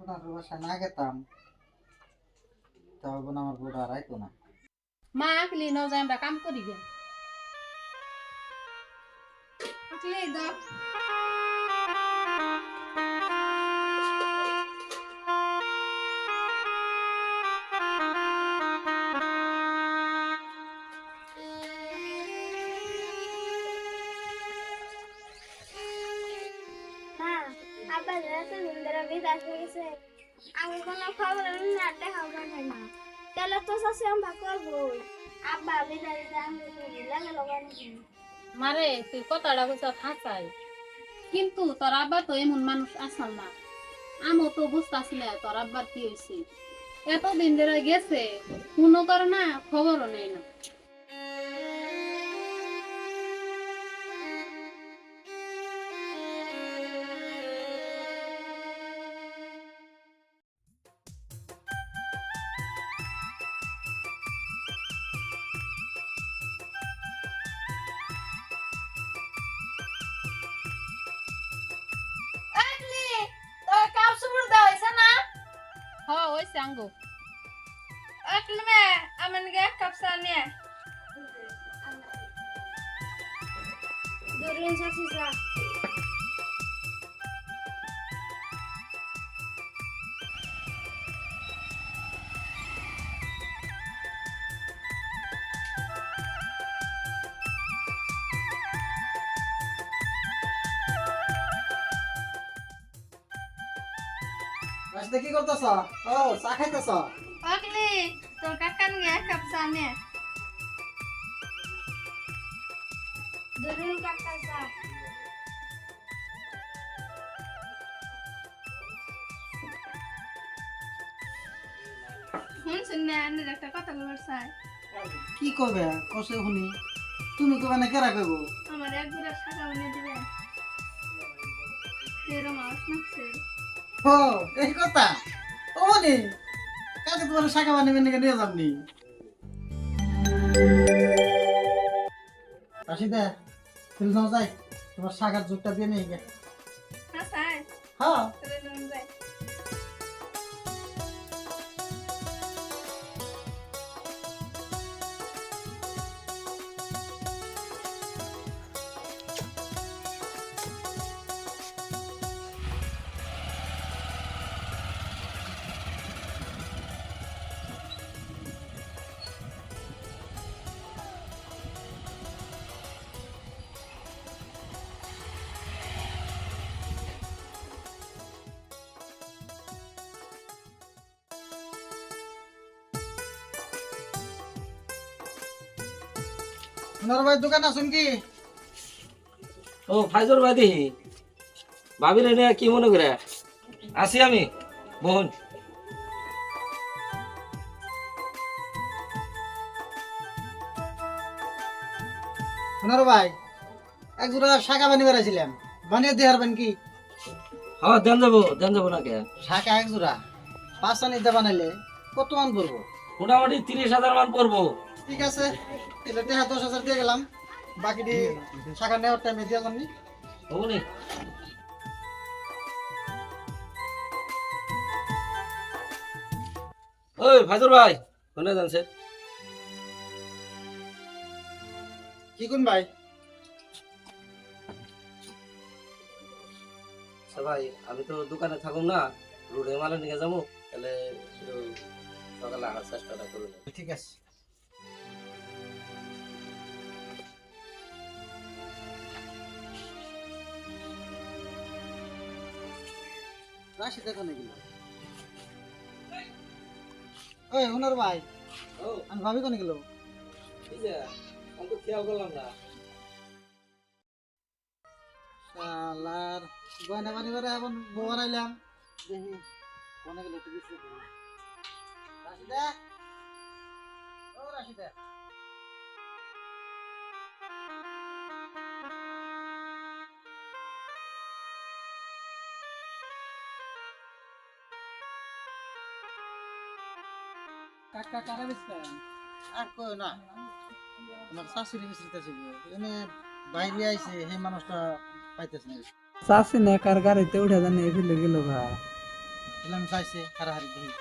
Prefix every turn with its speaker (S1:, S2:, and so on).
S1: আপনার বাসায় না গেতাম তখন আমার বউটা আর আইতো না।
S2: মা আকলি ন যাই আমরা কাম করি গে আকলি দাও
S3: মা, আব্বা রাতে নিন্দরা বিদায় হয়ে গেছে। আমি কোনো খবর না দেখা পাই না। তাহলে তো সসিয়াম করবো। আব্বা বিদায় দিতে আমি তো লাগে লাগানো।
S2: মারে তুই কথাটা কইছ থাকাই কিন্তু তোর আব্বা তো এমন মানুষ আসল না আমও তো বুঝতাছি না তোর আব্বার কি হয়েছে এতদিন ধরে গেছে কোনো করে না খবরও নেই না
S3: আকলি, তোর কাপ সুবুর দাও হইছে না?
S2: হ ওইছে আঙ্গো
S3: আকলি মে, আমার গে এক কাপ চা নিয়ে। দরিন সাথী চা।
S1: রাশিদা কি করতেছ? ও চা খাইতেছ?
S3: আকলি, তোর কাকান গে এক কাপ চা নিয়ে। দরিন কাকা চা। শুনছেন না আন্নের একটা কথা বলবার চাই।
S1: কি করবে কষে শুনি? তুমি কবে না কেরা কইব?
S3: আমার এক গুড়া শাখা বানিয়ে দিবে। তেরো মাস নাচছে।
S1: ও এই কথা ও নে কাকে তোমার শাখা বানিয়ে নিয়ে নিয়ে যাবনি। রাশিদা তুমি নাও যাই তোমার শাখার যুগটা দিয়ে নিয়ে গে।
S3: হ্যাঁ স্যার,
S1: হ্যাঁ
S3: তোরে নুন যায়।
S1: ওনার ভাই দোকান আসুন কি?
S4: ও ফাইজুর ভাই দেখি ভাবির এনে কি মনে করে আসি আমি মোহন
S1: ওনার ভাই এক জোড়া শাখা বানিয়ে বেড়াইছিলাম বানিয়ে দিয়ে হারবেন কি?
S4: হ্যাঁ দেন যাবো না কে
S1: শাখা এক জোড়া 5 নিতে বানাইলে কত মান পড়বো?
S4: মোটামুটি 30,000 মান পড়বো।
S1: ঠিক আছে এটা 10,000 দিয়ে গেলাম বাকিটি শাখা নেওয়ার টাইমে দিয়ে যাবনি।
S4: হবনি ওই ফাইজুর ভাই শুনে জানছে
S1: কি কোন ভাই?
S4: ভাই আমি তো দোকানে থাকুম না রোডে মালে নিয়ে যাবো তাহলে একটু সকালে আসার চেষ্টাটা করবো।
S1: ঠিক আছে রাশি দেখো নাকি ওই হুনার ভাই
S4: ও
S1: আমি ভাবি কোনে গেল?
S4: ঠিক আছে আমি তো খেয়াল করলাম না।
S1: শালার গয়না বানি করে এখন বউ বানাইলাম দেখি কোনে গেল একটু বিশ্ব রাশিদা ও রাশিদা কাকা কারা বেচতেন? আর কই না আমার শাশুড়ি মিশ্রিতেছে এনে বাইরে আইছে সেই মানুষটা পাইতেছে না।
S5: চাষি না কার গাড়িতে উঠে জানি ফেলে গেল ভাই
S1: তাহলে আমি চাইছে হারাহারি দেখি